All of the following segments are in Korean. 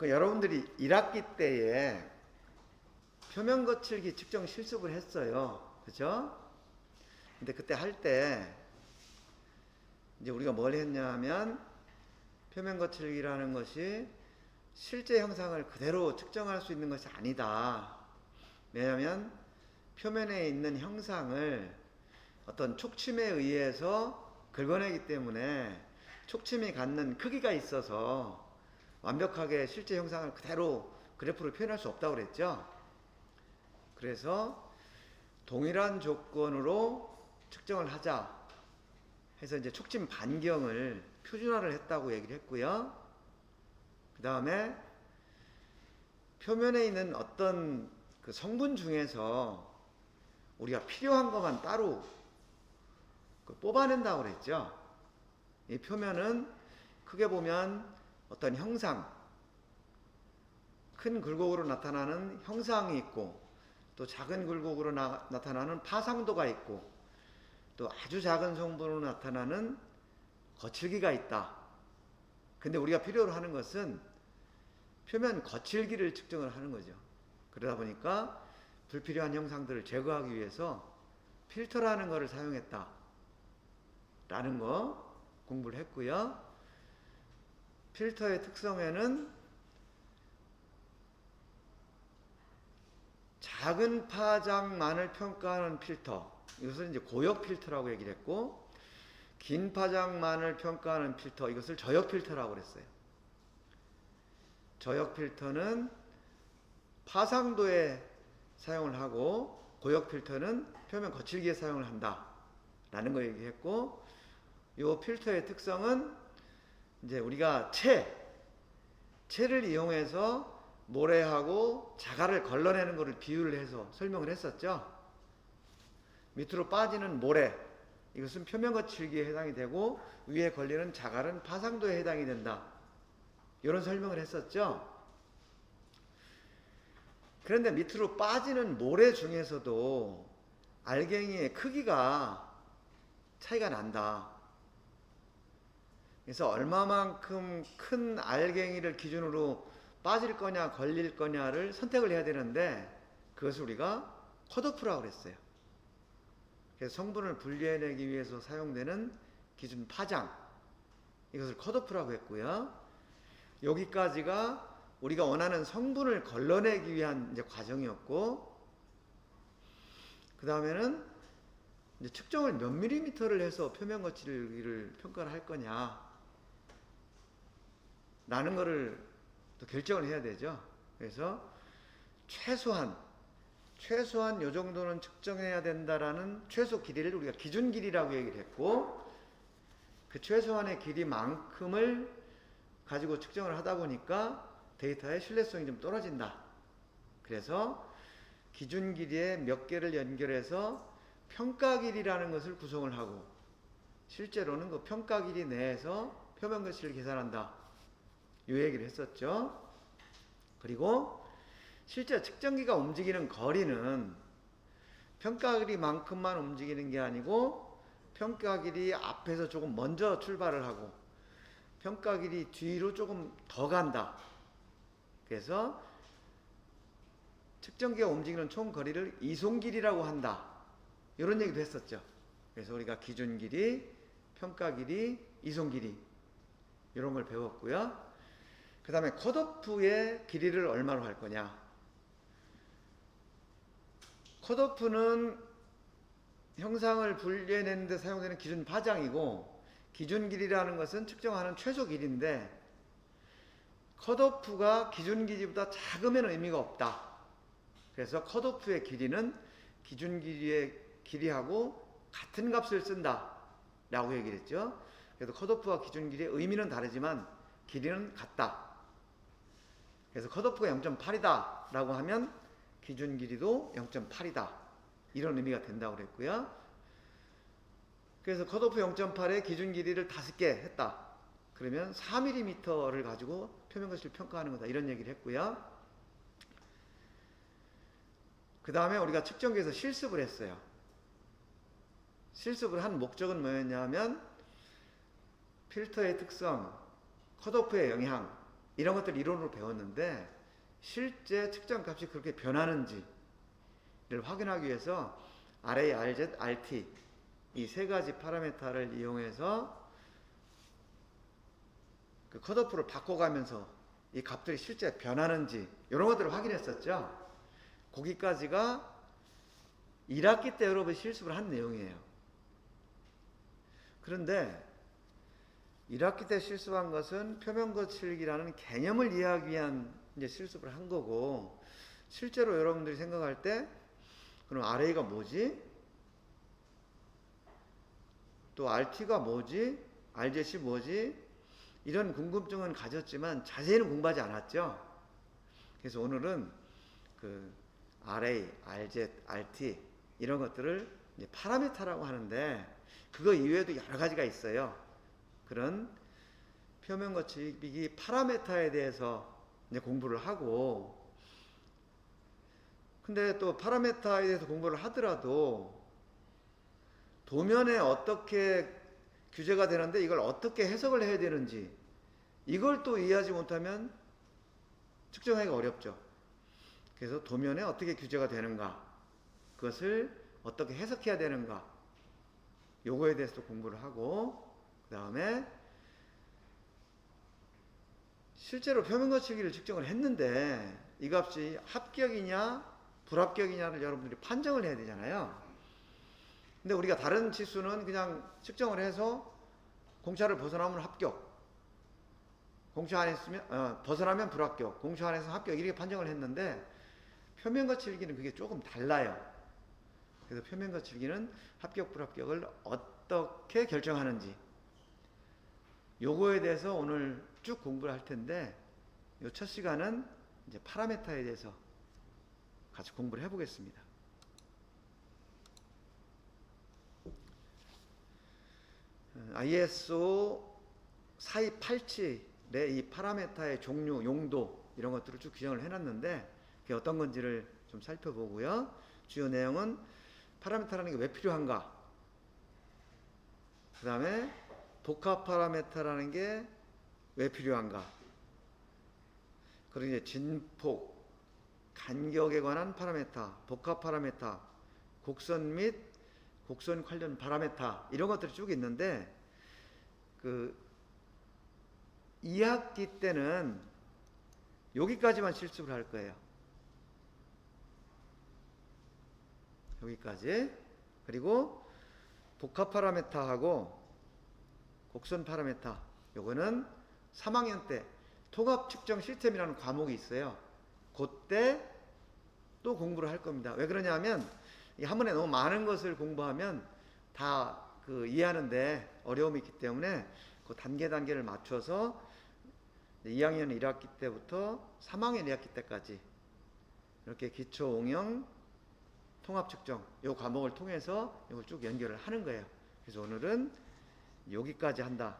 여러분들이 1학기 때에 표면 거칠기 측정 실습을 했어요. 그죠? 근데 그때 할 때 이제 우리가 뭘 했냐면 표면 거칠기라는 것이 실제 형상을 그대로 측정할 수 있는 것이 아니다. 왜냐하면 표면에 있는 형상을 어떤 촉침에 의해서 긁어내기 때문에 촉침이 갖는 크기가 있어서 완벽하게 실제 형상을 그대로 그래프로 표현할 수 없다고 그랬죠. 그래서 동일한 조건으로 측정을 하자 해서 이제 촉침 반경을 표준화를 했다고 얘기를 했고요. 그 다음에 표면에 있는 어떤 그 성분 중에서 우리가 필요한 것만 따로 뽑아낸다고 그랬죠. 이 표면은 크게 보면 어떤 형상, 큰 굴곡으로 나타나는 형상이 있고, 또 작은 굴곡으로 나타나는 파상도가 있고, 또 아주 작은 성분으로 나타나는 거칠기가 있다. 근데 우리가 필요로 하는 것은 표면 거칠기를 측정을 하는 거죠. 그러다 보니까 불필요한 형상들을 제거하기 위해서 필터라는 것을 사용했다 라는 거 공부를 했고요. 필터의 특성에는 작은 파장만을 평가하는 필터, 이것을 이제 고역 필터라고 얘기를 했고, 긴 파장만을 평가하는 필터, 이것을 저역 필터라고 그랬어요. 저역 필터는 파상도에 사용을 하고, 고역 필터는 표면 거칠기에 사용을 한다 라는 거 얘기했고, 이 필터의 특성은 이제 우리가 채를 이용해서 모래하고 자갈을 걸러내는 것을 비유를 해서 설명을 했었죠. 밑으로 빠지는 모래, 이것은 표면 거칠기에 해당이 되고, 위에 걸리는 자갈은 파상도에 해당이 된다, 이런 설명을 했었죠. 그런데 밑으로 빠지는 모래 중에서도 알갱이의 크기가 차이가 난다. 그래서 얼마만큼 큰 알갱이를 기준으로 빠질 거냐 걸릴 거냐를 선택을 해야 되는데, 그것을 우리가 컷오프라고 그랬어요. 그래서 성분을 분리해내기 위해서 사용되는 기준 파장, 이것을 컷오프라고 했고요. 여기까지가 우리가 원하는 성분을 걸러내기 위한 이제 과정이었고, 그 다음에는 이제 측정을 몇 밀리미터를 해서 표면 거칠기를 평가를 할 거냐 라는 거를 또 결정을 해야 되죠. 그래서 최소한 요 정도는 측정해야 된다라는 최소 길이를 우리가 기준 길이라고 얘기를 했고, 그 최소한의 길이만큼을 가지고 측정을 하다 보니까 데이터의 신뢰성이 좀 떨어진다. 그래서 기준 길이에 몇 개를 연결해서 평가 길이라는 것을 구성을 하고, 실제로는 그 평가 길이 내에서 표면 거칠기를 계산한다, 이 얘기를 했었죠. 그리고 실제 측정기가 움직이는 거리는 평가 길이만큼만 움직이는 게 아니고, 평가 길이 앞에서 조금 먼저 출발을 하고 평가 길이 뒤로 조금 더 간다. 그래서 측정기가 움직이는 총 거리를 이송 길이라고 한다, 이런 얘기도 했었죠. 그래서 우리가 기준 길이, 평가 길이, 이송 길이, 이런 걸 배웠고요. 그 다음에 컷오프의 길이를 얼마로 할 거냐. 컷오프는 형상을 분리해내는 데 사용되는 기준 파장이고, 기준 길이라는 것은 측정하는 최소 길이인데, 컷오프가 기준 길이보다 작으면 의미가 없다. 그래서 컷오프의 길이는 기준 길이의 길이하고 같은 값을 쓴다 라고 얘기를 했죠. 그래서 컷오프와 기준 길이의 의미는 다르지만 길이는 같다. 그래서 컷오프가 0.8이다 라고 하면 기준 길이도 0.8이다, 이런 의미가 된다고 그랬고요. 그래서 컷오프 0.8에 기준 길이를 5개 했다. 그러면 4mm를 가지고 표면 거칠기를 평가하는 거다, 이런 얘기를 했고요. 그 다음에 우리가 측정기에서 실습을 했어요. 실습을 한 목적은 뭐였냐면 필터의 특성, 컷오프의 영향, 이런 것들 이론으로 배웠는데 실제 측정값이 그렇게 변하는지를 확인하기 위해서 RA, RZ, RT 이 세 가지 파라미터를 이용해서 그 컷오프를 바꿔가면서 이 값들이 실제 변하는지 이런 것들을 확인했었죠. 거기까지가 1학기 때 여러분이 실습을 한 내용이에요. 그런데 1학기 때 실습한 것은 표면거칠기라는 개념을 이해하기 위한 이제 실습을 한 거고, 실제로 여러분들이 생각할 때 그럼 RA가 뭐지? 또 RT가 뭐지? RZ이 뭐지? 이런 궁금증은 가졌지만 자세히는 공부하지 않았죠. 그래서 오늘은 그 RA, RZ, RT 이런 것들을 이제 파라미터라고 하는데 그거 이외에도 여러 가지가 있어요. 그런 표면 거칠기 파라미터에 대해서 이제 공부를 하고, 근데 또 파라미터에 대해서 공부를 하더라도 도면에 어떻게 규제가 되는데 이걸 어떻게 해석을 해야 되는지 이걸 또 이해하지 못하면 측정하기가 어렵죠. 그래서 도면에 어떻게 규제가 되는가, 그것을 어떻게 해석해야 되는가, 요거에 대해서도 공부를 하고, 그 다음에 실제로 표면 거칠기를 측정을 했는데 이 값이 합격이냐 불합격이냐를 여러분들이 판정을 해야 되잖아요. 근데 우리가 다른 치수는 그냥 측정을 해서 공차를 벗어나면 합격, 공차 안에 있으면 벗어나면 불합격, 공차 안에서 합격 이렇게 판정을 했는데 표면 거칠기는 그게 조금 달라요. 그래서 표면 거칠기는 합격 불합격을 어떻게 결정하는지 요거에 대해서 오늘 쭉 공부를 할 텐데, 요 첫 시간은 이제 파라미터에 대해서 같이 공부를 해보겠습니다. ISO 4287의 이 파라미터의 종류, 용도 이런 것들을 쭉 규정을 해놨는데 그게 어떤 건지를 좀 살펴보고요. 주요 내용은 파라미터라는 게 왜 필요한가, 그 다음에 복합 파라미터라는 게 왜 필요한가, 그리고 이제 진폭, 간격에 관한 파라미터, 복합 파라미터, 곡선 및 곡선 관련 파라미터 이런 것들이 쭉 있는데 그 2학기 때는 여기까지만 실습을 할 거예요. 여기까지. 그리고 복합 파라미터하고 곡선 파라미터 요거는 3학년 때 통합 측정 시스템이라는 과목이 있어요. 그때 또 공부를 할 겁니다. 왜 그러냐면 한 번에 너무 많은 것을 공부하면 다 그 이해하는데 어려움이 있기 때문에 그 단계를 맞춰서 2학년 1학기 때부터 3학년 2학기 때까지 이렇게 기초 응용 통합 측정 요 과목을 통해서 이걸 쭉 연결을 하는 거예요. 그래서 오늘은 여기까지 한다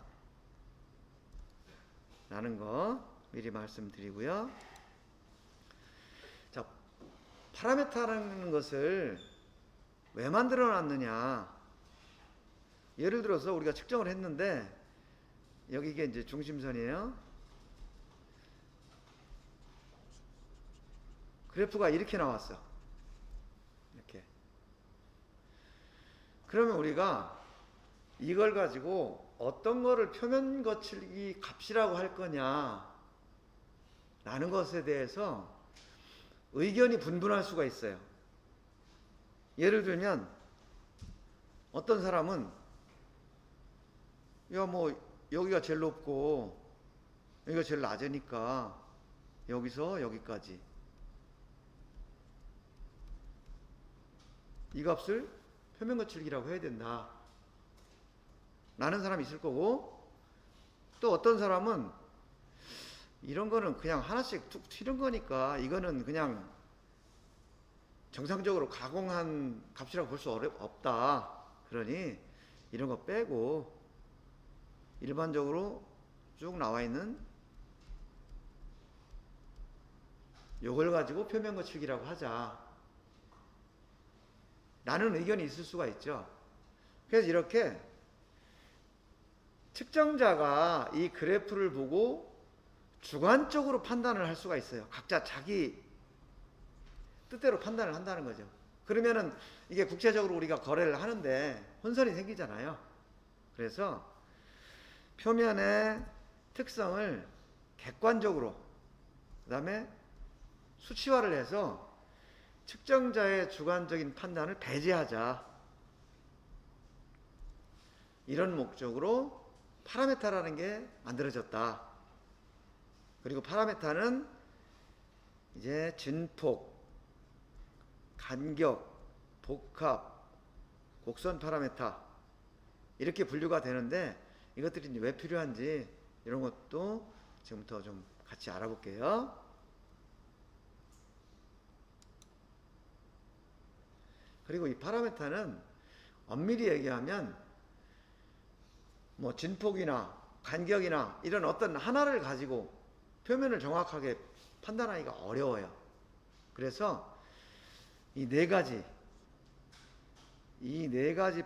라는 거 미리 말씀드리고요. 자, 파라미터라는 것을 왜 만들어 놨느냐. 예를 들어서 우리가 측정을 했는데 여기가 이제 중심선이에요. 그래프가 이렇게 나왔어. 이렇게. 그러면 우리가 이걸 가지고 어떤 거를 표면 거칠기 값이라고 할 거냐 라는 것에 대해서 의견이 분분할 수가 있어요. 예를 들면 어떤 사람은 야 뭐 여기가 제일 높고 여기가 제일 낮으니까 여기서 여기까지 이 값을 표면 거칠기라고 해야 된다 라는 사람이 있을 거고, 또 어떤 사람은 이런 거는 그냥 하나씩 툭 튀는 거니까 이거는 그냥 정상적으로 가공한 값이라고 볼 수 없다. 그러니 이런 거 빼고 일반적으로 쭉 나와 있는 요걸 가지고 표면 거칠기라고 하자 라는 의견이 있을 수가 있죠. 그래서 이렇게 측정자가 이 그래프를 보고 주관적으로 판단을 할 수가 있어요. 각자 자기 뜻대로 판단을 한다는 거죠. 그러면은 이게 국제적으로 우리가 거래를 하는데 혼선이 생기잖아요. 그래서 표면의 특성을 객관적으로, 그 다음에 수치화를 해서 측정자의 주관적인 판단을 배제하자. 이런 목적으로 파라메타라는 게 만들어졌다. 그리고 파라메타는 이제 진폭, 간격, 복합, 곡선 파라메타 이렇게 분류가 되는데, 이것들이 이제 왜 필요한지 이런 것도 지금부터 좀 같이 알아볼게요. 그리고 이 파라메타는 엄밀히 얘기하면 뭐 진폭이나 간격이나 이런 어떤 하나를 가지고 표면을 정확하게 판단하기가 어려워요. 그래서 이 네 가지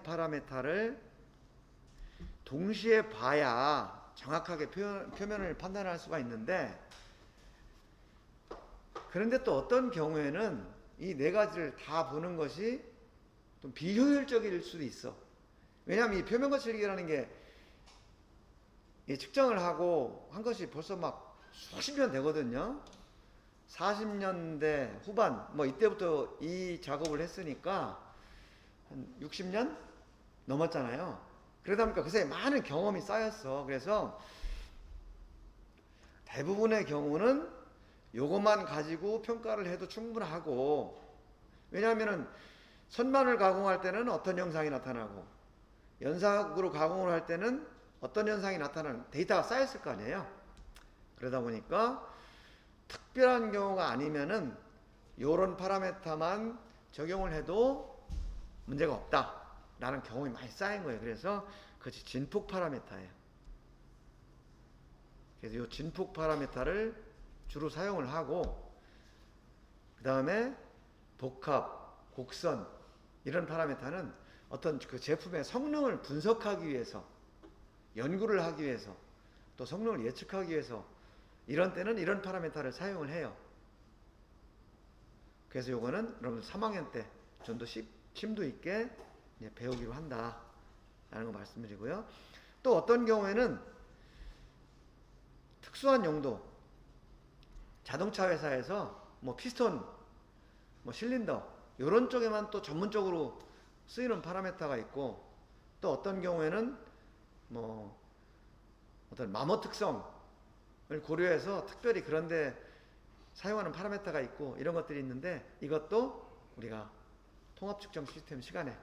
파라메타를 동시에 봐야 정확하게 표면을 판단할 수가 있는데, 그런데 또 어떤 경우에는 이 네 가지를 다 보는 것이 좀 비효율적일 수도 있어. 왜냐하면 이 표면 거칠기라는 게 측정을 하고 한 것이 벌써 막 수십 년 되거든요. 40년대 후반 뭐 이때부터 이 작업을 했으니까 한 60년 넘었잖아요. 그러다 보니까 그 사이에 많은 경험이 쌓였어. 그래서 대부분의 경우는 요것만 가지고 평가를 해도 충분하고, 왜냐하면은 선반을 가공할 때는 어떤 형상이 나타나고 연삭으로 가공을 할 때는 어떤 현상이 나타나는 데이터가 쌓였을 거 아니에요. 그러다 보니까 특별한 경우가 아니면은 요런 파라메타만 적용을 해도 문제가 없다라는 경험이 많이 쌓인 거예요. 그래서 그것이 진폭 파라메타예요. 그래서 요 진폭 파라메타를 주로 사용을 하고, 그 다음에 복합, 곡선 이런 파라메타는 어떤 그 제품의 성능을 분석하기 위해서, 연구를 하기 위해서, 또 성능을 예측하기 위해서 이런 때는 이런 파라메타를 사용을 해요. 그래서 요거는 여러분 3학년 때 좀 더 심도 있게 배우기로 한다 라는 거 말씀드리고요. 또 어떤 경우에는 특수한 용도, 자동차 회사에서 뭐 피스톤, 뭐 실린더 이런 쪽에만 또 전문적으로 쓰이는 파라메타가 있고, 또 어떤 경우에는 뭐 어떤 마모 특성을 고려해서 특별히 그런데 사용하는 파라메타가 있고, 이런 것들이 있는데 이것도 우리가 통합측정 시스템 시간에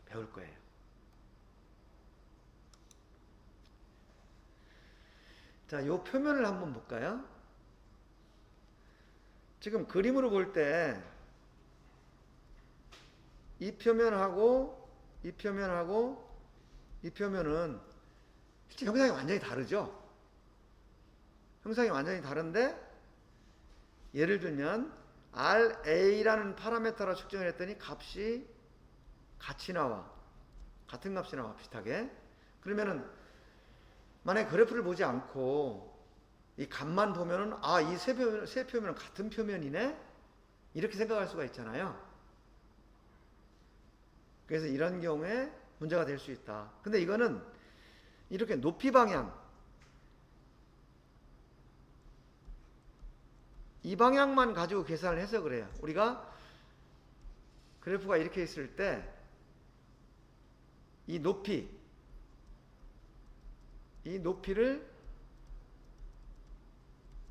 배울 거예요. 자, 요 표면을 한번 볼까요? 지금 그림으로 볼 때 이 표면하고 이 표면하고 이 표면은 실제 형상이 완전히 다르죠? 형상이 완전히 다른데, 예를 들면 RA라는 파라메타로 측정을 했더니 값이 같이 나와. 같은 값이 나와, 비슷하게. 그러면은 만약에 그래프를 보지 않고 이 값만 보면은 아, 이 세 표면은 같은 표면이네? 이렇게 생각할 수가 있잖아요. 그래서 이런 경우에 문제가 될 수 있다. 근데 이거는 이렇게 높이 방향, 이 방향만 가지고 계산을 해서 그래요. 우리가 그래프가 이렇게 있을 때 이 높이를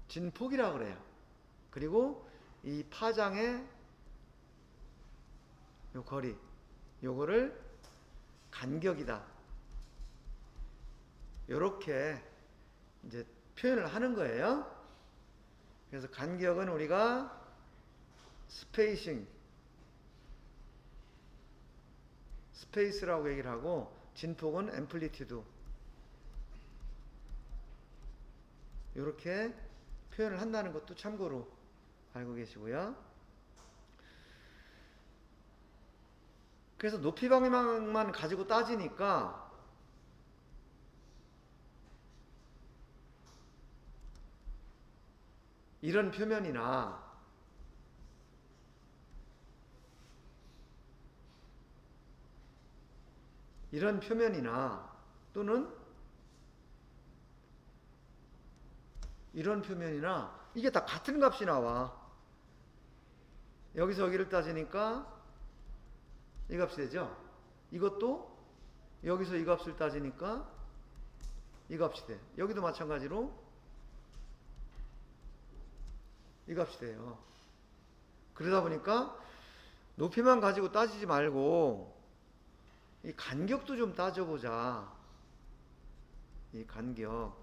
진폭이라고 그래요. 그리고 이 파장의 요 거리, 요거를 간격이다. 요렇게 이제 표현을 하는 거예요. 그래서 간격은 우리가 스페이스라고 얘기를 하고, 진폭은 앰플리튜드. 이렇게 표현을 한다는 것도 참고로 알고 계시고요. 그래서 높이 방향만 가지고 따지니까 이런 표면이나 또는 이런 표면이나 이게 다 같은 값이 나와. 여기서 여기를 따지니까 이 값이 되죠. 이것도 여기서 이 값을 따지니까 이 값이 돼. 여기도 마찬가지로 이 값이 돼요. 그러다 보니까 높이만 가지고 따지지 말고 이 간격도 좀 따져보자. 이 간격.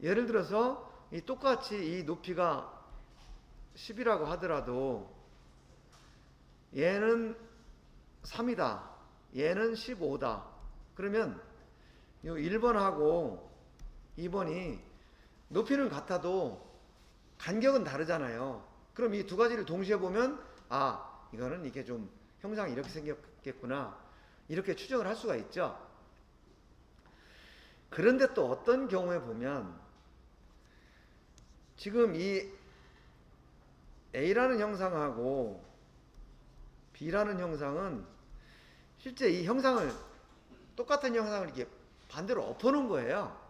예를 들어서 이 똑같이 이 높이가 10이라고 하더라도 얘는 3이다. 얘는 15다. 그러면 이 1번하고 2번이 높이는 같아도 간격은 다르잖아요. 그럼 이 두 가지를 동시에 보면 아, 이거는 이게 좀 형상이 이렇게 생겼겠구나. 이렇게 추정을 할 수가 있죠. 그런데 또 어떤 경우에 보면 지금 이 A라는 형상하고 B라는 형상은 실제 이 형상을 똑같은 형상을 이렇게 반대로 엎어놓은 거예요.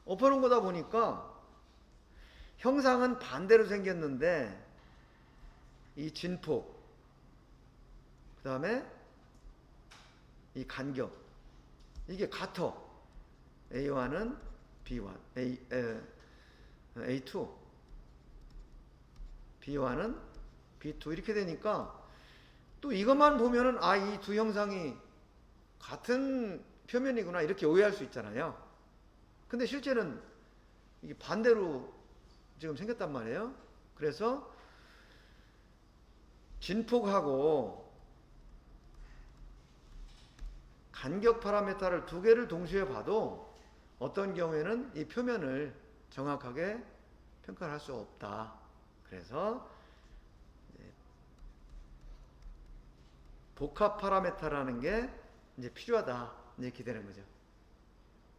엎어놓은 거다 보니까 형상은 반대로 생겼는데 이 진폭 그 다음에 이 간격 이게 같아. A1은 B1 A2 B1은 B2 이렇게 되니까 또 이것만 보면은 아, 이 두 형상이 같은 표면이구나 이렇게 오해할 수 있잖아요. 근데 실제는 이게 반대로 지금 생겼단 말이에요. 그래서 진폭하고 간격 파라미터를 두 개를 동시에 봐도 어떤 경우에는 이 표면을 정확하게 평가를 할 수 없다. 그래서 복합 파라미터라는 게 이제 필요하다. 이렇게 되는 거죠.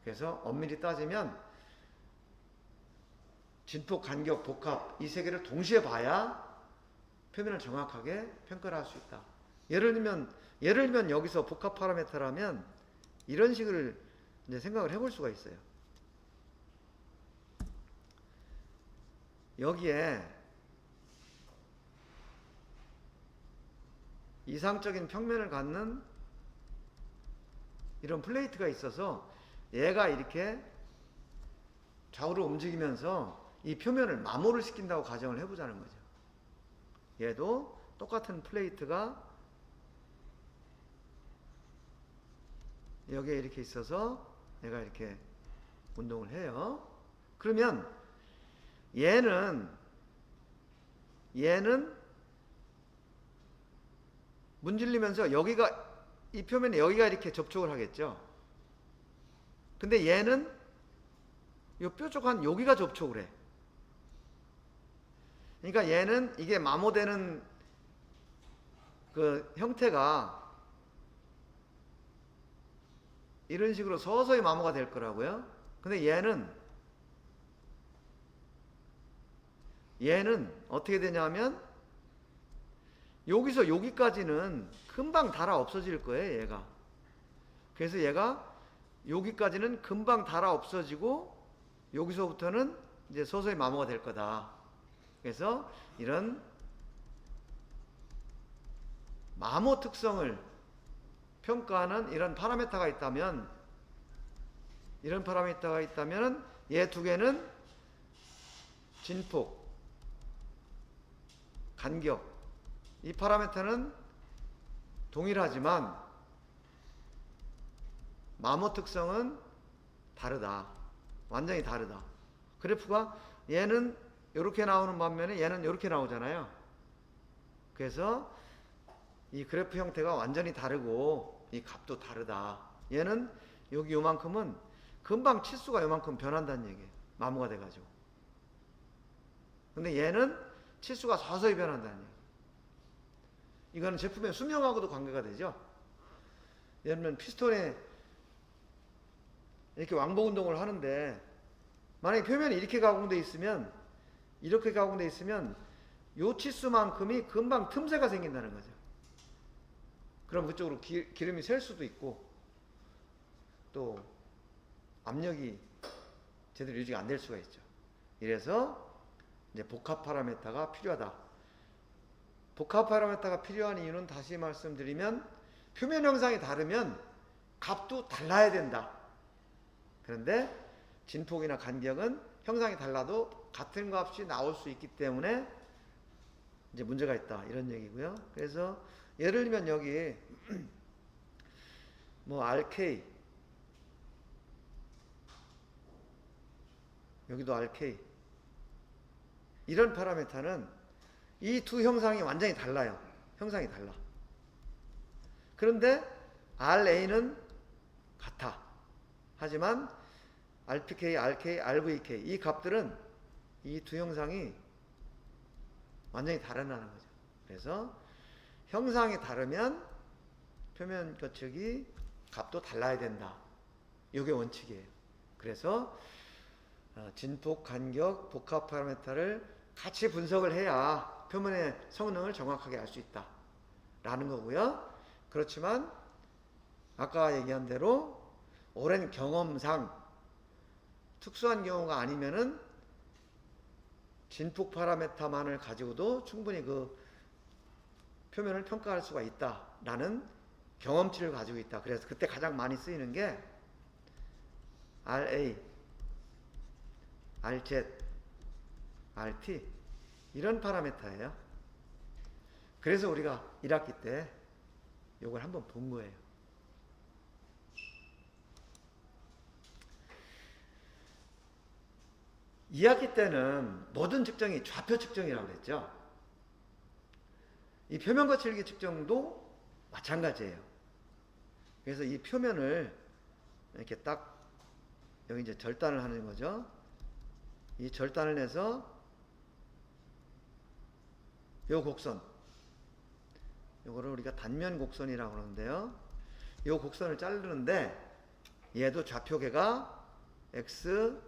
그래서 엄밀히 따지면 진폭, 간격, 복합 이 세 개를 동시에 봐야 표면을 정확하게 평가를 할 수 있다. 예를 들면 여기서 복합 파라미터라면 이런 식을 이제 생각을 해볼 수가 있어요. 여기에 이상적인 평면을 갖는 이런 플레이트가 있어서 얘가 이렇게 좌우로 움직이면서 이 표면을 마모를 시킨다고 가정을 해보자는 거죠. 얘도 똑같은 플레이트가 여기에 이렇게 있어서 얘가 이렇게 운동을 해요. 그러면 얘는 문질리면서 여기가 이 표면에 여기가 이렇게 접촉을 하겠죠. 근데 얘는 이 뾰족한 여기가 접촉을 해. 그러니까 얘는 이게 마모되는 그 형태가 이런 식으로 서서히 마모가 될 거라고요. 근데 얘는 어떻게 되냐면 여기서 여기까지는 금방 닳아 없어질 거예요, 얘가. 그래서 얘가 여기까지는 금방 닳아 없어지고 여기서부터는 이제 서서히 마모가 될 거다. 그래서 이런 마모 특성을 평가하는 이런 파라미터가 있다면 얘 두 개는 진폭, 간격 이 파라미터는 동일하지만 마모 특성은 다르다. 완전히 다르다. 그래프가 얘는 이렇게 나오는 반면에 얘는 이렇게 나오잖아요. 그래서 이 그래프 형태가 완전히 다르고 이 값도 다르다. 얘는 여기 요만큼은 금방 치수가 요만큼 변한다는 얘기예요. 마모가 돼가지고. 근데 얘는 치수가 서서히 변한다는 얘기예요. 이거는 제품의 수명하고도 관계가 되죠. 예를 들면 피스톤에 이렇게 왕복 운동을 하는데 만약에 표면이 이렇게 가공돼 있으면 요 치수만큼이 금방 틈새가 생긴다는 거죠. 그럼 그쪽으로 기름이 셀 수도 있고 또 압력이 제대로 유지가 안 될 수가 있죠. 이래서 이제 복합 파라미터가 필요하다. 복합 파라미터가 필요한 이유는 다시 말씀드리면 표면 형상이 다르면 값도 달라야 된다. 그런데 진폭이나 간격은 형상이 달라도 같은 값이 나올 수 있기 때문에 이제 문제가 있다. 이런 얘기고요. 그래서 예를 들면 여기 뭐 RK 여기도 RK 이런 파라미터는 이 두 형상이 완전히 달라요. 형상이 달라. 그런데 RA는 같아. 하지만 RPK, RK, RVK 이 값들은 이 두 형상이 완전히 다르다는 거죠. 그래서 형상이 다르면 표면 거측이 값도 달라야 된다. 이게 원칙이에요. 그래서 진폭, 간격, 복합 파라미터를 같이 분석을 해야 표면의 성능을 정확하게 알 수 있다. 라는 거고요. 그렇지만 아까 얘기한 대로 오랜 경험상 특수한 경우가 아니면은 진폭 파라미터만을 가지고도 충분히 그 표면을 평가할 수가 있다라는 경험치를 가지고 있다. 그래서 그때 가장 많이 쓰이는 게 RA, RZ, RT 이런 파라미터예요. 그래서 우리가 1학기 때 이걸 한번 본 거예요. 이 학기 때는 모든 측정이 좌표 측정이라고 그랬죠. 이 표면 거칠기 측정도 마찬가지예요. 그래서 이 표면을 이렇게 딱 여기 이제 절단을 하는 거죠. 이 절단을 해서 요 곡선 요거를 우리가 단면 곡선이라고 하는데요. 요 곡선을 자르는데 얘도 좌표계가 X,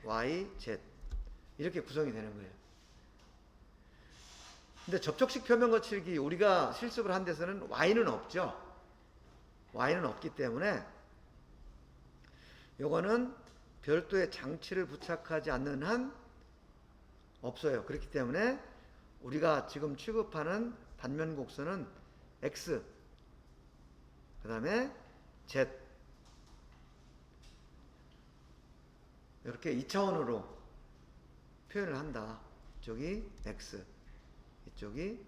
Y, Z 이렇게 구성이 되는 거예요. 근데 접촉식 표면 거칠기 우리가 실습을 한 데서는 Y는 없죠. Y는 없기 때문에 요거는 별도의 장치를 부착하지 않는 한 없어요. 그렇기 때문에 우리가 지금 취급하는 단면 곡선은 X 그 다음에 Z 이렇게 2차원으로 표현을 한다. 이쪽이 X 이쪽이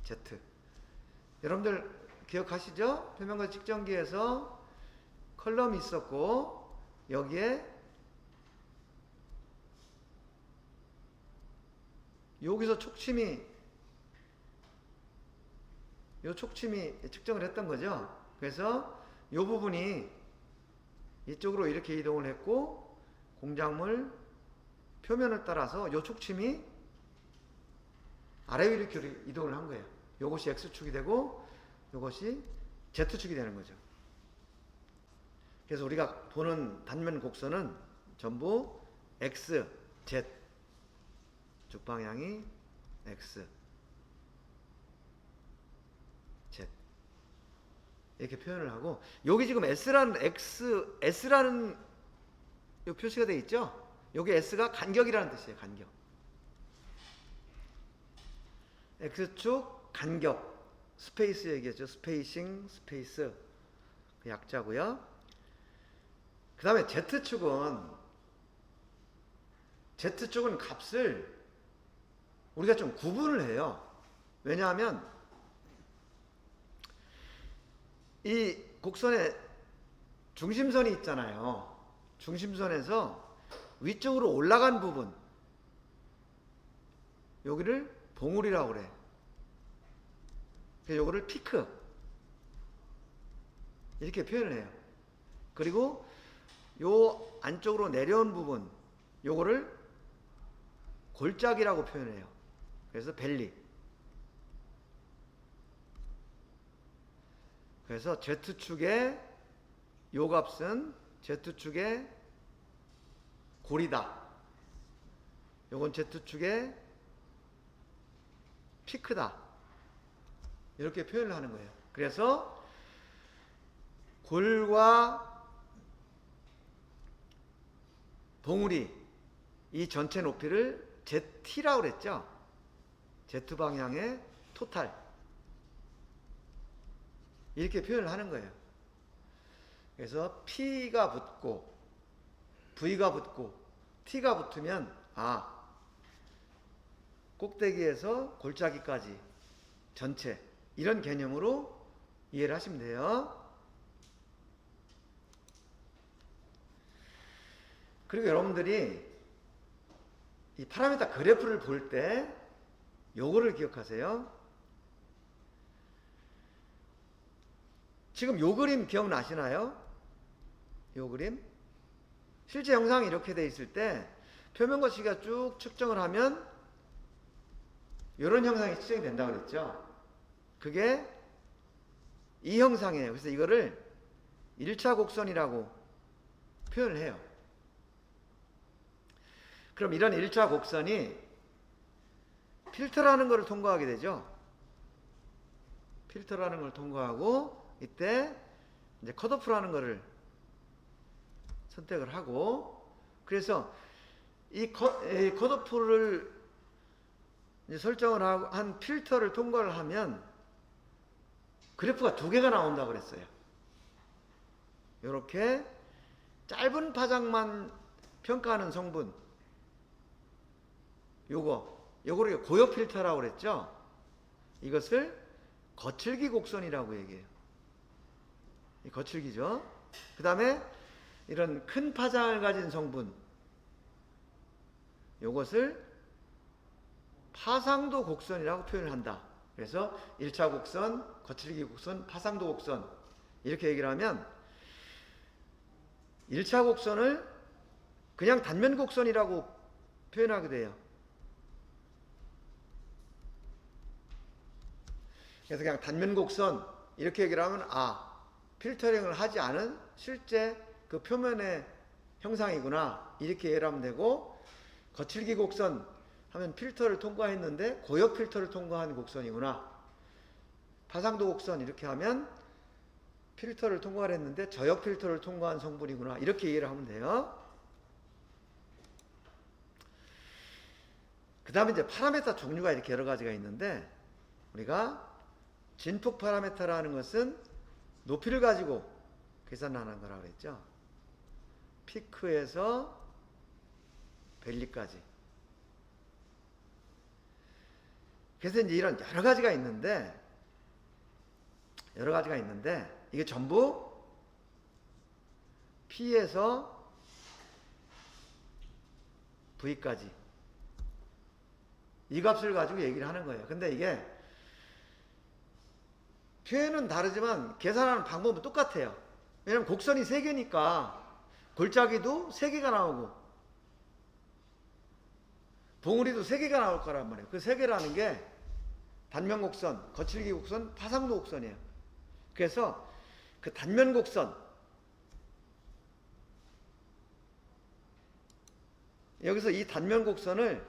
Z. 여러분들 기억하시죠? 표면거치 측정기에서 컬럼이 있었고 여기에 여기서 촉침이 측정을 했던 거죠. 그래서 이 부분이 이쪽으로 이렇게 이동을 했고 공작물 표면을 따라서 이 촉침이 아래 위로 이렇게 이동을 한 거예요. 이것이 X축이 되고 이것이 Z축이 되는 거죠. 그래서 우리가 보는 단면 곡선은 전부 X, Z 죽방향이 X, Z 이렇게 표현을 하고 여기 지금 S라는 요 표시가 되어 있죠? 여기 S가 간격이라는 뜻이에요. 간격. X축 간격 스페이스 얘기했죠. 스페이싱, 스페이스 그 약자고요. 그 다음에 Z축은 값을 우리가 좀 구분을 해요. 왜냐하면 이 곡선에 중심선이 있잖아요. 중심선에서 위쪽으로 올라간 부분 여기를 봉우리라고 그래. 그래서 요거를 피크 이렇게 표현을 해요. 그리고 요 안쪽으로 내려온 부분 요거를 골짜기라고 표현해요. 그래서 벨리. 그래서 Z축의 요 값은 Z축의 골이다. 요건 Z축의 피크다. 이렇게 표현을 하는 거예요. 그래서 골과 봉우리 이 전체 높이를 ZT라고 그랬죠. Z방향의 토탈. 이렇게 표현을 하는 거예요. 그래서 P가 붙고 V가 붙고 T가 붙으면 꼭대기에서 골짜기까지 전체 이런 개념으로 이해를 하시면 돼요. 그리고 여러분들이 이 파라미터 그래프를 볼 때 요거를 기억하세요. 지금 요 그림 기억나시나요? 요 그림? 실제 영상이 이렇게 돼 있을 때 표면 거시기가 쭉 측정을 하면 이런 형상이 측정이 된다고 그랬죠. 그게 이 형상이에요. 그래서 이거를 1차 곡선이라고 표현을 해요. 그럼 이런 1차 곡선이 필터라는 것을 통과하게 되죠. 필터라는 걸 통과하고 이때 이제 컷오프라는 것을 선택을 하고, 그래서 이 컷오프를 설정을 하고 한 필터를 통과를 하면 그래프가 두 개가 나온다고 그랬어요. 이렇게 짧은 파장만 평가하는 성분, 요거를 고역 필터라고 그랬죠. 이것을 거칠기 곡선이라고 얘기해요. 이 거칠기죠. 그 다음에 이런 큰 파장을 가진 성분, 요것을 파상도 곡선이라고 표현을 한다. 그래서 1차 곡선, 거칠기 곡선, 파상도 곡선 이렇게 얘기를 하면 1차 곡선을 그냥 단면 곡선이라고 표현하게 돼요. 그래서 그냥 단면 곡선 이렇게 얘기를 하면 필터링을 하지 않은 실제 그 표면의 형상이구나 이렇게 이해를 하면 되고, 거칠기 곡선 하면 필터를 통과했는데 고역 필터를 통과한 곡선이구나. 파상도 곡선 이렇게 하면 필터를 통과를 했는데 저역 필터를 통과한 성분이구나. 이렇게 이해를 하면 돼요. 그 다음에 이제 파라미터 종류가 이렇게 여러 가지가 있는데, 우리가 진폭 파라미터라는 것은 높이를 가지고 계산하는 거라고 했죠. 피크에서 밸리까지. 그래서 이제 이런 여러 가지가 있는데 이게 전부 P에서 V까지 이 값을 가지고 얘기를 하는 거예요. 근데 이게 표현은 다르지만 계산하는 방법은 똑같아요. 왜냐면 곡선이 3개니까 골짜기도 3개가 나오고 봉우리도 3개가 나올 거란 말이에요. 그 3개라는 게 단면 곡선, 거칠기 곡선, 파상도 곡선이에요. 그래서 그 단면 곡선, 여기서 이 단면 곡선을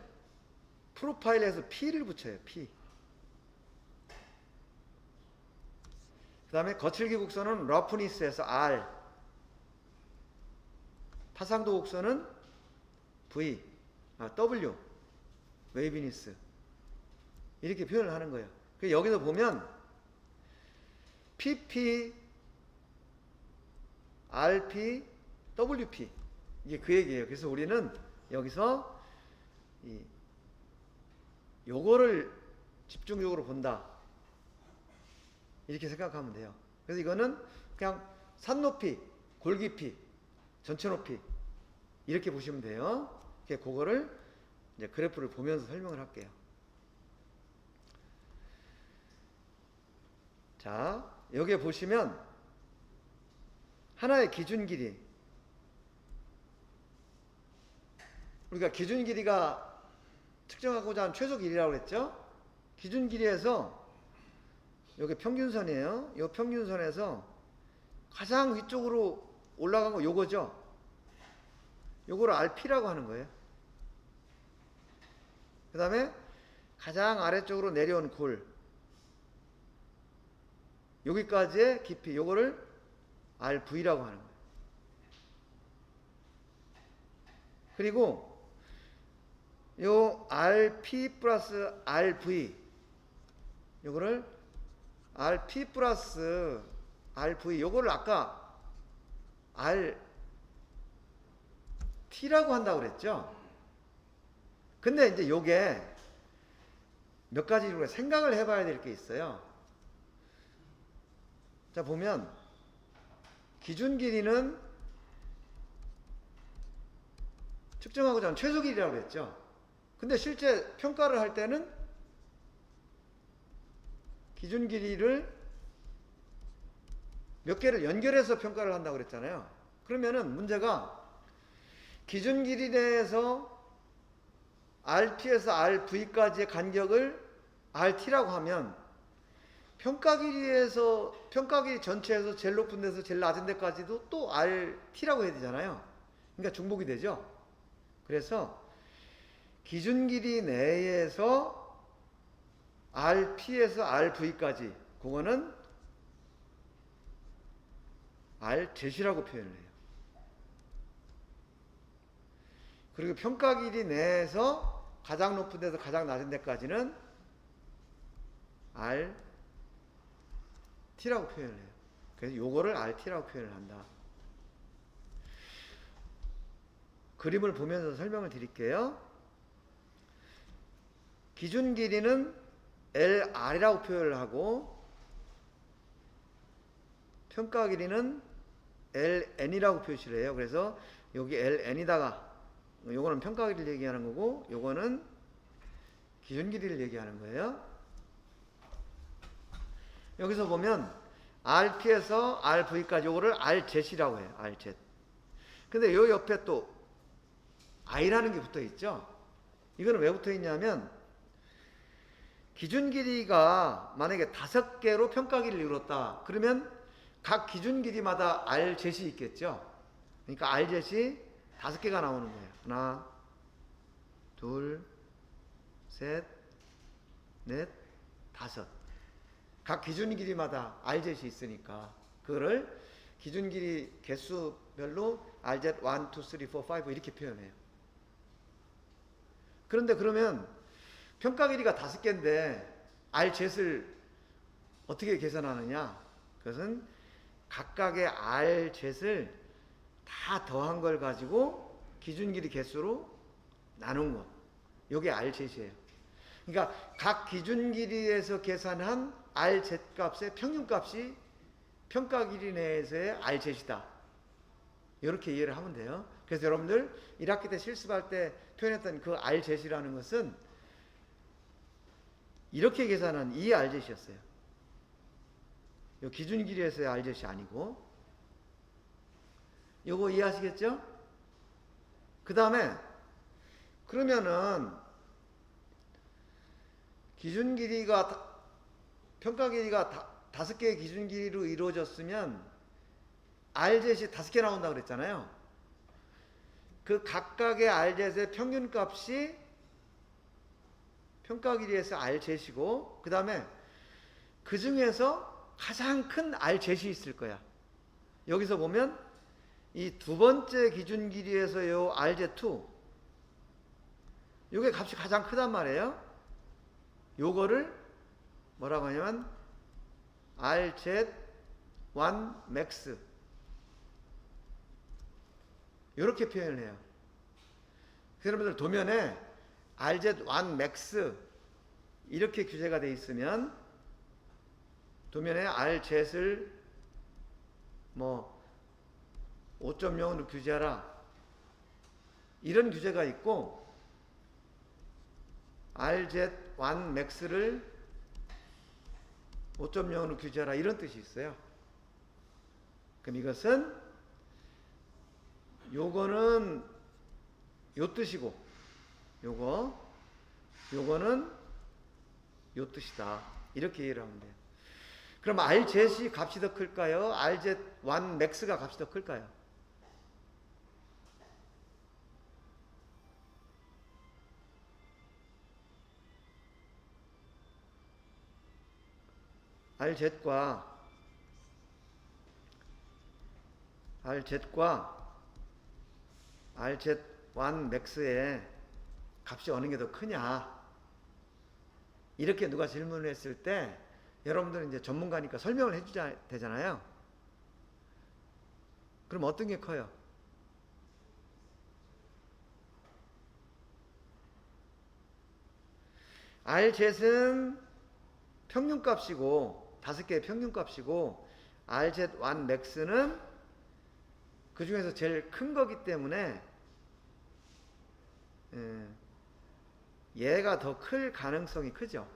프로파일에서 P를 붙여요. P. 그 다음에 거칠기 곡선은 러프니스에서 R, 파상도 곡선은 V, W, 웨이비니스 이렇게 표현을 하는 거예요. 여기서 보면 PP, RP, WP 이게 그 얘기예요. 그래서 우리는 여기서 요거를 집중적으로 본다 이렇게 생각하면 돼요. 그래서 이거는 그냥 산 높이, 골 깊이, 전체 높이 이렇게 보시면 돼요. 그거를 이제 그래프를 보면서 설명을 할게요. 자, 여기에 보시면 하나의 기준 길이, 우리가 기준 길이가 측정하고자 하는 최소 길이라고 했죠. 기준 길이에서 여기 평균선이에요. 이 평균선에서 가장 위쪽으로 올라간 거 요거죠. 요거를 RP라고 하는 거예요. 그 다음에 가장 아래쪽으로 내려온 골, 여기까지의 깊이, 요거를 RV라고 하는 거예요. 그리고 요 RP 플러스 RV, 요거를 RP 플러스 RV, 요거를 아까 RT라고 한다고 그랬죠. 근데 이제 요게 몇 가지로 생각을 해봐야 될 게 있어요. 자, 보면 기준 길이는 측정하고자 하는 최소 길이라고 그랬죠. 근데 실제 평가를 할 때는 기준 길이를 몇 개를 연결해서 평가를 한다고 그랬잖아요. 그러면은 문제가 기준 길이 내에서 RT에서 RV까지의 간격을 RT라고 하면 평가 길이 전체에서 제일 높은 데서 제일 낮은 데까지도 또 RT라고 해야 되잖아요. 그러니까 중복이 되죠. 그래서 기준 길이 내에서 RP에서 RV까지, 그거는 RZ라고 표현을 해요. 그리고 평가 길이 내에서 가장 높은 데서 가장 낮은 데까지는 RT라고 표현을 해요. 그래서 요거를 RT라고 표현을 한다. 그림을 보면서 설명을 드릴게요. 기준 길이는 LR이라고 표현을 하고 평가 길이는 LN이라고 표시를 해요. 그래서 여기 LN이다가 요거는 평가 길이를 얘기하는 거고 요거는 기준 길이를 얘기하는 거예요. 여기서 보면 RP에서 RV까지 요거를 RZ이라고 해요. RZ. 근데 요 옆에 또 I라는 게 붙어 있죠. 이거는 왜 붙어 있냐면 기준 길이가 만약에 5개로 평가 길이를 이뤘다. 그러면 각 기준 길이마다 RZ이 있겠죠. 그러니까 RZ이 5개가 나오는 거예요. 하나, 둘, 셋, 넷, 5. 각 기준 길이마다 RZ이 있으니까 그거를 기준 길이 개수별로 RZ 1, 2, 3, 4, 5 이렇게 표현해요. 그런데 그러면 평가 길이가 5개인데 RZ을 어떻게 계산하느냐? 그것은 각각의 RZ를 다 더한 걸 가지고 기준 길이 개수로 나눈 것. 이게 RZ예요. 그러니까 각 기준 길이에서 계산한 RZ 값의 평균 값이 평가 길이 내에서의 RZ이다. 이렇게 이해를 하면 돼요. 그래서 여러분들 1학기 때 실습할 때 표현했던 그 RZ라는 것은 이렇게 계산한 이 RZ였어요. 이 기준 길이에서의 RZ이 아니고. 요거 이해하시겠죠? 그 다음에 그러면은 기준 길이가 평가 길이가 5개의 기준 길이로 이루어졌으면 RZ이 5개 나온다고 그랬잖아요. 그 각각의 RZ의 평균 값이 평가 길이에서 RZ이고 그 다음에 그 중에서 가장 큰 RZ이 있을 거야. 여기서 보면 이 두 번째 기준 길이에서 요 RZ2 요게 값이 가장 크단 말이에요. 요거를 뭐라고 하냐면 RZ1 max 이렇게 표현을 해요. 여러분들 도면에 RZ1 max 이렇게 규제가 되어 있으면 도면에 RZ을 뭐 5.0으로 규제하라 이런 규제가 있고 RZ1 max를 5.0으로 규제하라 이런 뜻이 있어요. 그럼 이것은 요거는 요 뜻이고 요거는 요 뜻이다. 이렇게 이해를 하면 돼요. 그럼 RZ이 값이 더 클까요? RZ1 max가 값이 더 클까요? RZ과 RZ1 맥스의 값이 어느 게 더 크냐, 이렇게 누가 질문을 했을 때 여러분들은 이제 전문가니까 설명을 해줘야 되잖아요. 그럼 어떤 게 커요? RZ은 평균값이고, 5개의 평균값이고, RZ1 맥스는 그 중에서 제일 큰 거기 때문에 얘가 더 클 가능성이 크죠.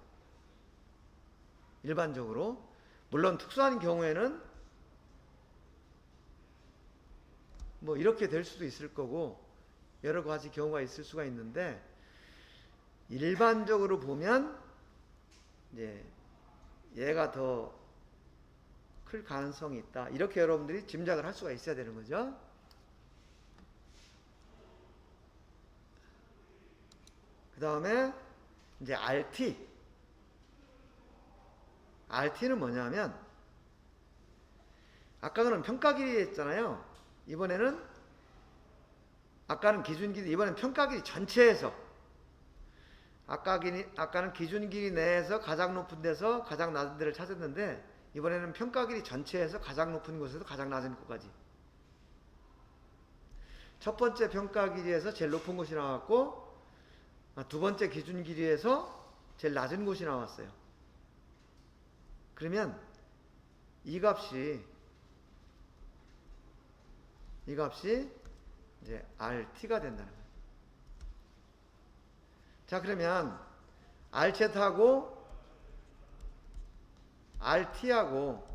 일반적으로. 물론 특수한 경우에는 뭐 이렇게 될 수도 있을 거고 여러 가지 경우가 있을 수가 있는데, 일반적으로 보면 이제 얘가 더 클 가능성이 있다, 이렇게 여러분들이 짐작을 할 수가 있어야 되는 거죠. 그 다음에 이제 RT는 뭐냐면, 아까는 평가 길이 했잖아요. 이번에는, 아까는 기준 길이, 이번엔 평가 길이 전체에서, 아까는 기준 길이 내에서 가장 높은 데서 가장 낮은 데를 찾았는데, 이번에는 평가 길이 전체에서 가장 높은 곳에서 가장 낮은 곳까지. 첫 번째 평가 길이에서 제일 높은 곳이 나왔고, 두 번째 기준 길이에서 제일 낮은 곳이 나왔어요. 그러면 이 값이 이제 RT가 된다는 거예요. 자, 그러면 RZ하고 RT하고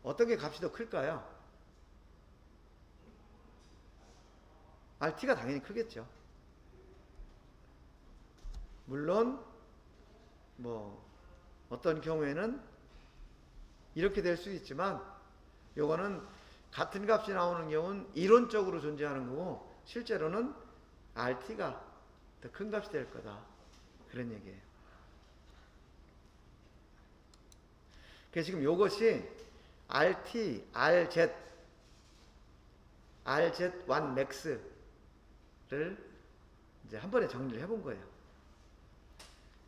어떤 게 값이 더 클까요? RT가 당연히 크겠죠. 물론 뭐 어떤 경우에는 이렇게 될 수 있지만, 요거는 같은 값이 나오는 경우는 이론적으로 존재하는 거고, 실제로는 RT가 더 큰 값이 될 거다, 그런 얘기예요. 그래서 지금 요것이 RT, RZ1 맥스를 이제 한 번에 정리를 해본 거예요.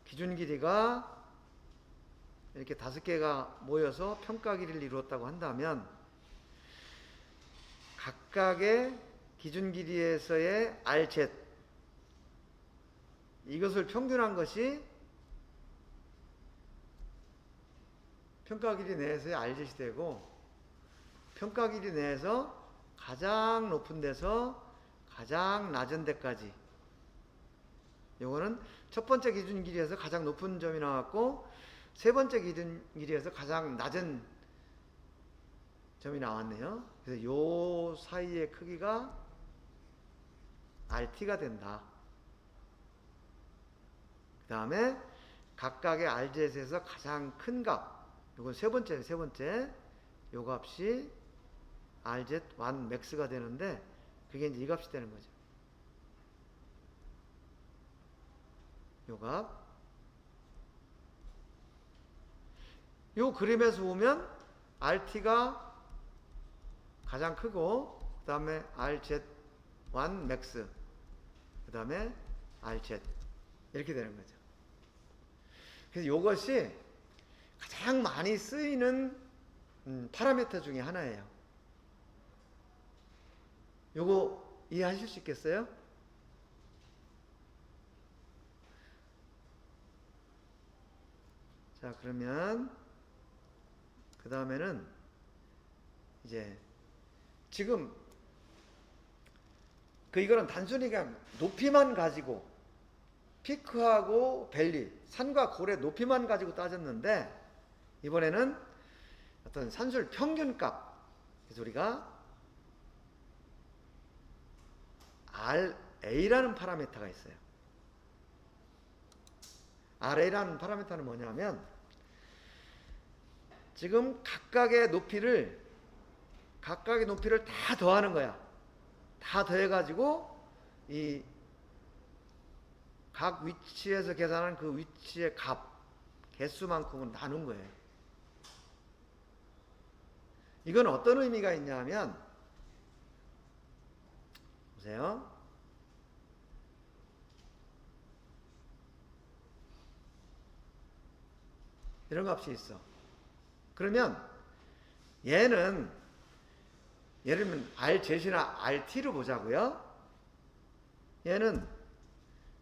기준 길이가 이렇게 5개가 모여서 평가 길이를 이루었다고 한다면, 각각의 기준 길이에서의 RZ, 이것을 평균한 것이 평가 길이 내에서의 RZ이 되고, 평가 길이 내에서 가장 높은 데서 가장 낮은 데까지, 요거는 첫 번째 기준 길이에서 가장 높은 점이 나왔고, 세 번째 기준 길이에서 가장 낮은 점이 나왔네요. 그래서 요 사이의 크기가 RT가 된다. 그 다음에 각각의 RZ에서 가장 큰 값, 요건 세 번째 요 값이 RZ1 맥스가 되는데, 그게 이제 이 값이 되는 거죠. 요 값. 요 그림에서 보면 RT가 가장 크고, 그 다음에 RZ1 맥스, 그 다음에 RZ, 이렇게 되는 거죠. 그래서 요것이 가장 많이 쓰이는 파라미터 중에 하나예요. 요거 이해하실 수 있겠어요? 자, 그러면 그 다음에는 이제 지금 이거는 단순히 그냥 높이만 가지고, 피크하고 밸리, 산과 골의 높이만 가지고 따졌는데, 이번에는 어떤 산술 평균값, 그래서 우리가 RA라는 파라미터가 있어요. RA라는 파라미터는 뭐냐면, 지금 각각의 높이를 다 더하는 거야. 다 더해가지고 이 각 위치에서 계산한 그 위치의 값, 개수만큼은 나눈 거예요. 이건 어떤 의미가 있냐면, 보세요. 이런 값이 있어. 그러면 얘는 예를 들면 RZ나 RT로 보자고요. 얘는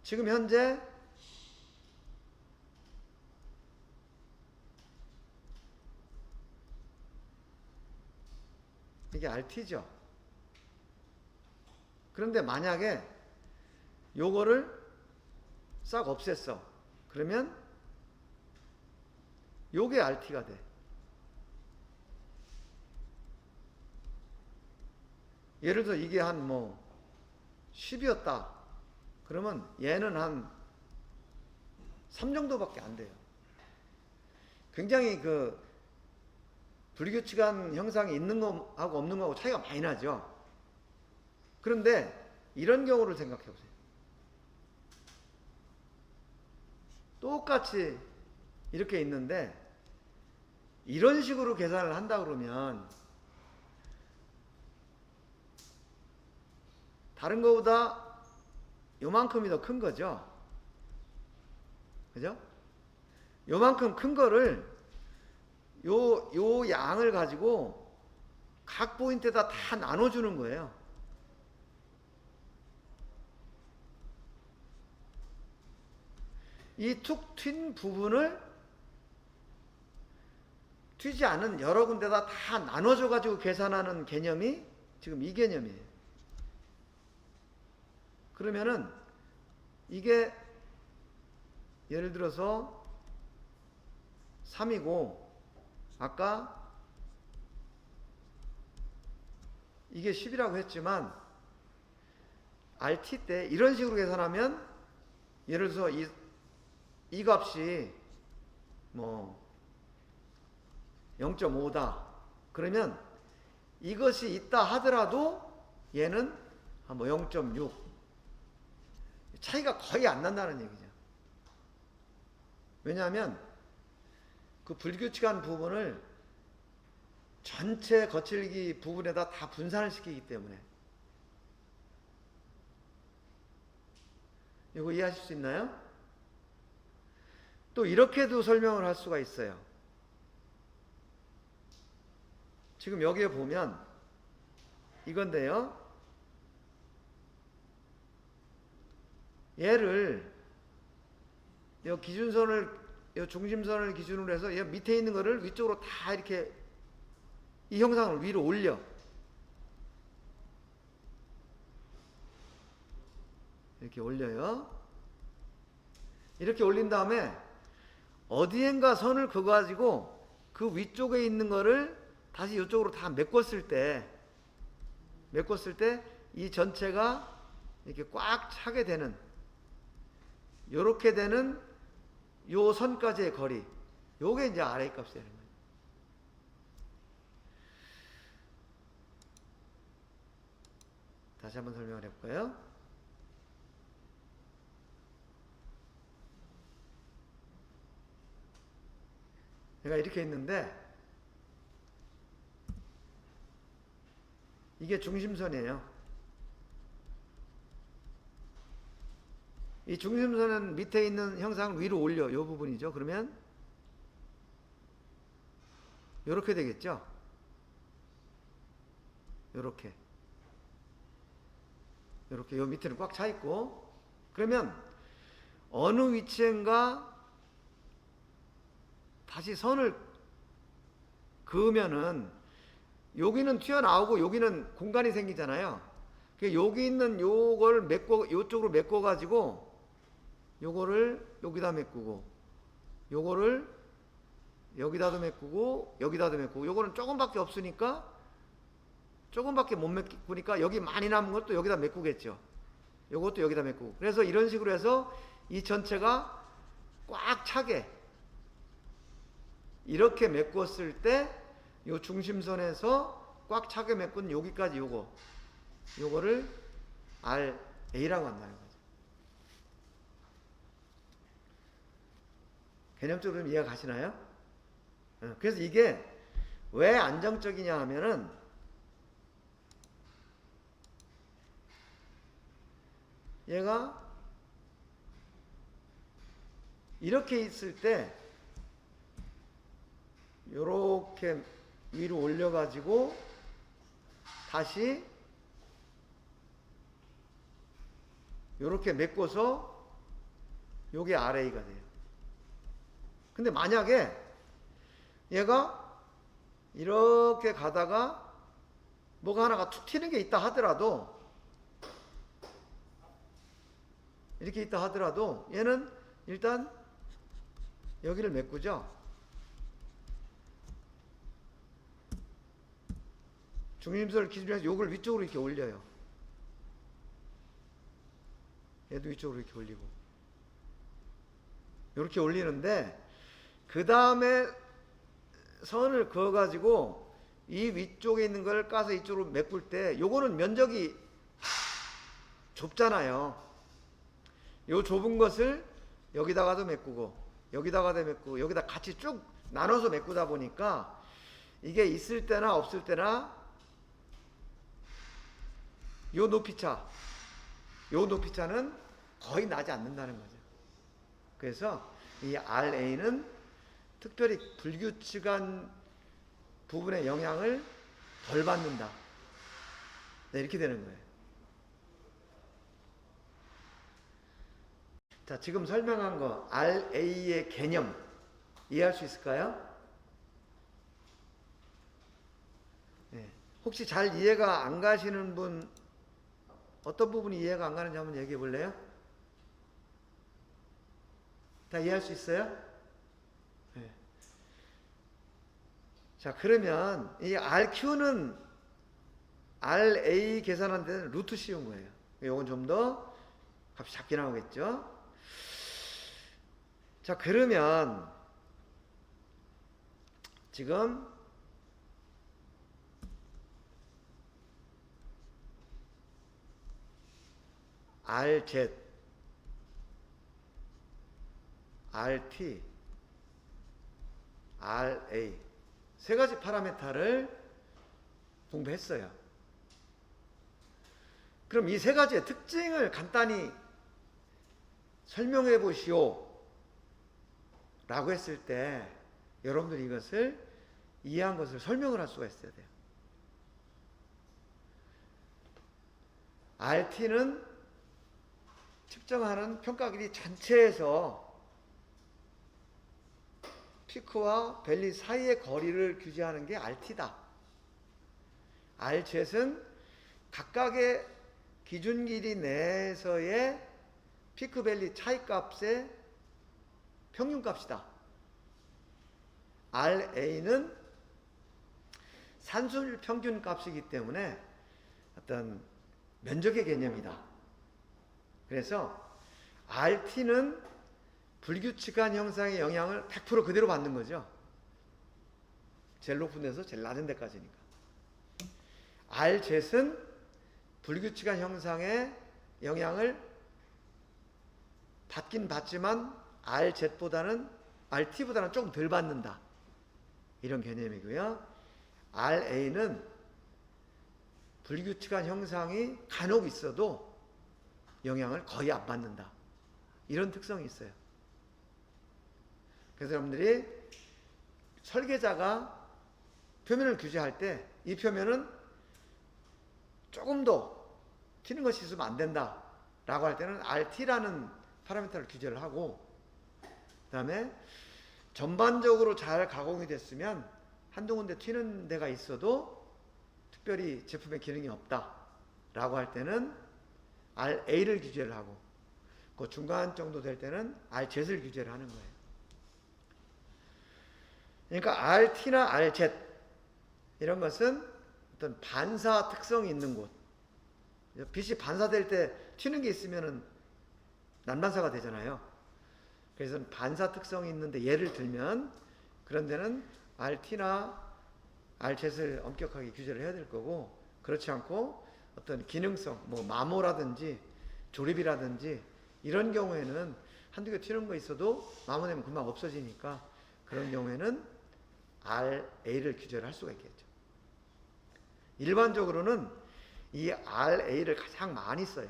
지금 현재 이게 RT죠. 그런데 만약에 요거를 싹 없앴어. 그러면 요게 RT가 돼. 예를 들어 이게 한 10이었다. 그러면 얘는 한 3 정도밖에 안 돼요. 굉장히 그 불규칙한 형상이 있는 거하고 없는 거하고 차이가 많이 나죠. 그런데 이런 경우를 생각해 보세요. 똑같이 이렇게 있는데 이런 식으로 계산을 한다 그러면 다른 거보다 요만큼이 더 큰 거죠. 그죠? 요만큼 큰 거를 요 양을 가지고 각 포인트에다 다 나눠주는 거예요. 이 툭 튄 부분을 튀지 않은 여러 군데다 다 나눠줘 가지고 계산하는 개념이 지금 이 개념이에요. 그러면은 이게 예를 들어서 3이고 아까 이게 10이라고 했지만 RT 때 이런 식으로 계산하면 예를 들어서 이 값이 0.5다. 그러면 이것이 있다 하더라도 얘는 0.6. 차이가 거의 안 난다는 얘기죠. 왜냐하면 그 불규칙한 부분을 전체 거칠기 부분에다 다 분산을 시키기 때문에. 이거 이해하실 수 있나요? 또 이렇게도 설명을 할 수가 있어요. 지금 여기에 보면 이건데요. 얘를 이 기준선을 이 중심선을 기준으로 해서 얘 밑에 있는 거를 위쪽으로 다 이렇게 이 형상을 위로 올려. 이렇게 올려요. 이렇게 올린 다음에 어디엔가 선을 그어 가지고 그 위쪽에 있는 거를 다시 이쪽으로 다 메꿨을 때 이 전체가 이렇게 꽉 차게 되는, 요렇게 되는 요 선까지의 거리, 요게 이제 RA 값이 되는 거예요. 다시 한번 설명을 해볼까요? 내가 이렇게 있는데 이게 중심선이에요. 이 중심선은 밑에 있는 형상을 위로 올려. 이 부분이죠. 그러면 이렇게 되겠죠. 이렇게 요 밑에는 꽉 차 있고, 그러면 어느 위치엔가 다시 선을 그으면은 여기는 튀어나오고 여기는 공간이 생기잖아요. 여기 있는 요걸 요쪽으로 메꿔 가지고 요거를 여기다 메꾸고, 요거를 여기다도 메꾸고, 여기다도 메꾸고, 요거는 조금밖에 없으니까 조금밖에 못 메꾸니까 여기 많이 남은 것도 여기다 메꾸겠죠. 요것도 여기다 메꾸고. 그래서 이런 식으로 해서 이 전체가 꽉 차게 이렇게 메꿨을 때 요 중심선에서 꽉 차게 메꾼 여기까지 요거를 RA라고 한다는 거죠. 개념적으로 좀 이해가 가시나요? 그래서 이게 왜 안정적이냐 하면은 얘가 이렇게 있을 때 요렇게 위로 올려가지고 다시 요렇게 메꿔서 요게 RA가 돼요. 근데 만약에 얘가 이렇게 가다가 뭐가 하나가 툭 튀는 게 있다 하더라도, 이렇게 있다 하더라도 얘는 일단 여기를 메꾸죠. 중심선을 기준으로 해서 요걸 위쪽으로 이렇게 올려요. 얘도 위쪽으로 이렇게 올리고 이렇게 올리는데, 그 다음에 선을 그어가지고 이 위쪽에 있는 걸 까서 이쪽으로 메꿀 때 요거는 면적이 좁잖아요. 요 좁은 것을 여기다가도 메꾸고 여기다가도 메꾸고 여기다 같이 쭉 나눠서 메꾸다 보니까 이게 있을 때나 없을 때나 요 높이차는 거의 나지 않는다는 거죠. 그래서 이 RA는 특별히 불규칙한 부분의 영향을 덜 받는다. 네, 이렇게 되는 거예요. 자, 지금 설명한 거 RA의 개념 이해할 수 있을까요? 네. 혹시 잘 이해가 안 가시는 분, 어떤 부분이 이해가 안 가는지 한번 얘기해 볼래요? 다 이해할 수 있어요? 네. 자, 그러면 이 RQ는 RA 계산하는 데는 루트 씌운 거예요. 이건 좀 더 값이 작게 나오겠죠? 자, 그러면 지금 RZ, RT, RA 세 가지 파라미터를 공부했어요. 그럼 이 세 가지의 특징을 간단히 설명해 보시오 라고 했을 때 여러분들이 이것을 이해한 것을 설명을 할 수가 있어야 돼요. RT는 측정하는 평가 길이 전체에서 피크와 밸리 사이의 거리를 규제하는 게 RT다. RZ은 각각의 기준 길이 내에서의 피크 밸리 차이 값의 평균 값이다. RA는 산술 평균 값이기 때문에 어떤 면적의 개념이다. 그래서 RT는 불규칙한 형상의 영향을 100% 그대로 받는 거죠. 제일 높은 데서 제일 낮은 데까지니까. RZ는 불규칙한 형상의 영향을 받긴 받지만 RZ보다는 RT보다는 조금 덜 받는다. 이런 개념이고요. RA는 불규칙한 형상이 간혹 있어도 영향을 거의 안 받는다. 이런 특성이 있어요. 그래서 여러분들이 설계자가 표면을 규제할 때 이 표면은 조금 더 튀는 것이 있으면 안 된다 라고 할 때는 RT라는 파라미터를 규제를 하고, 그 다음에 전반적으로 잘 가공이 됐으면 한두 군데 튀는 데가 있어도 특별히 제품에 기능이 없다 라고 할 때는 RA를 규제를 하고, 그 중간 정도 될 때는 RZ를 규제를 하는 거예요. 그러니까 RT나 RZ 이런 것은 어떤 반사 특성이 있는 곳, 빛이 반사될 때 튀는 게 있으면 난반사가 되잖아요. 그래서 반사 특성이 있는데 예를 들면 그런 데는 RT나 RZ를 엄격하게 규제를 해야 될 거고, 그렇지 않고 어떤 기능성, 뭐 마모라든지 조립이라든지 이런 경우에는 한두 개 튀는 거 있어도 마모되면 금방 없어지니까 그런 경우에는 RA를 규제를 할 수가 있겠죠. 일반적으로는 이 RA를 가장 많이 써요.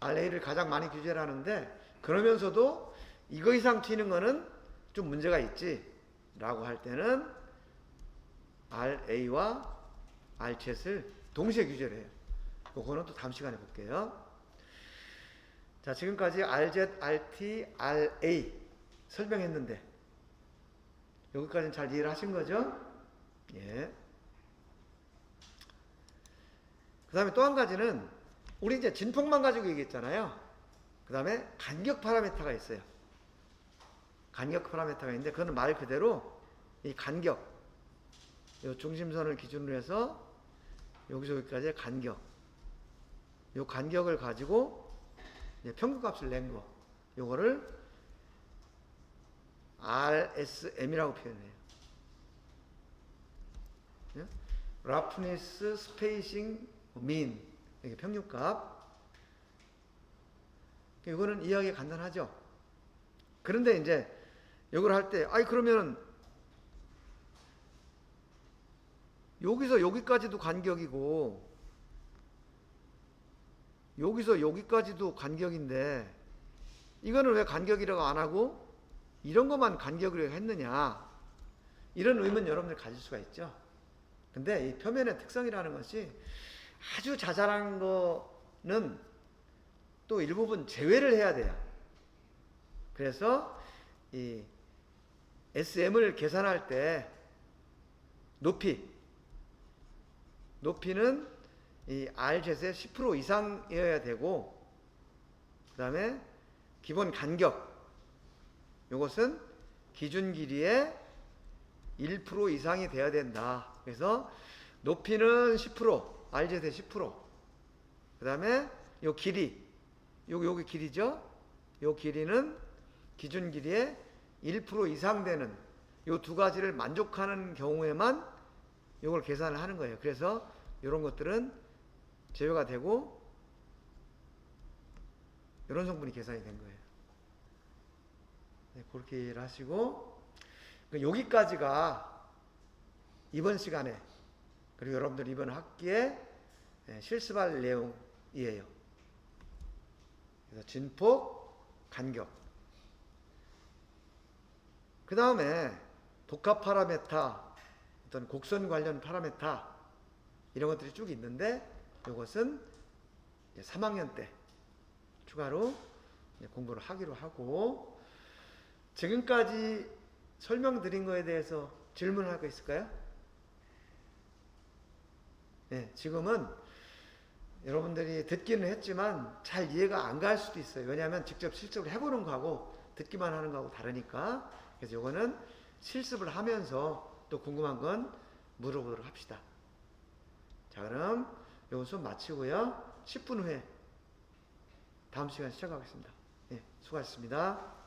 RA를 가장 많이 규제를 하는데, 그러면서도 이거 이상 튀는 거는 좀 문제가 있지 라고 할 때는 RA와 RZ를 동시에 규제를 해요. 그거는 또 다음 시간에 볼게요. 자, 지금까지 RZ, RT, RA 설명했는데 여기까지는 잘 이해를 하신 거죠? 예. 그 다음에 또 한 가지는 우리 이제 진폭만 가지고 얘기했잖아요. 그 다음에 간격 파라미터가 있어요. 간격 파라미터가 있는데 그거는 말 그대로 이 간격, 이 중심선을 기준으로 해서 여기서 여기까지의 간격, 이 간격을 가지고 이제 평균값을 낸 거, 요거를 RSM이라고 표현해요. 라프니스 스페이싱 민, 이게 평균값. 이거는 이해하기 간단하죠. 그런데 이제 이걸 할 때, 아이 그러면 여기서 여기까지도 간격이고 여기서 여기까지도 간격인데 이거는 왜 간격이라고 안 하고 이런 것만 간격이라고 했느냐, 이런 의문 여러분들 가질 수가 있죠. 근데 이 표면의 특성이라는 것이 아주 자잘한 거는 또 일부분 제외를 해야 돼요. 그래서 이 SM을 계산할 때 높이는 이 RZ의 10% 이상이어야 되고, 그 다음에 기본 간격, 이것은 기준 길이의 1% 이상이 되어야 된다. 그래서 높이는 10%, RZ의 10%, 그 다음에 요 길이, 요게 길이죠. 요 길이는 기준 길이의 1% 이상 되는 요 두 가지를 만족하는 경우에만 요걸 계산을 하는 거예요. 그래서 이런 것들은 제외가 되고 이런 성분이 계산이 된 거예요. 네, 그렇게 이해를 하시고, 여기까지가 이번 시간에, 그리고 여러분들 이번 학기에 실습할 내용이에요. 그래서 진폭, 간격. 그 다음에 복합 파라메타, 어떤 곡선 관련 파라메타, 이런 것들이 쭉 있는데 이것은 3학년 때 추가로 공부를 하기로 하고, 지금까지 설명드린 거에 대해서 질문할 거 있을까요? 네, 지금은 여러분들이 듣기는 했지만 잘 이해가 안 갈 수도 있어요. 왜냐하면 직접 실습을 해보는 거하고 듣기만 하는 거하고 다르니까. 그래서 이거는 실습을 하면서 또 궁금한 건 물어보도록 합시다. 자, 그럼 이거 수업 마치고요. 10분 후에 다음 시간 시작하겠습니다. 네, 수고하셨습니다.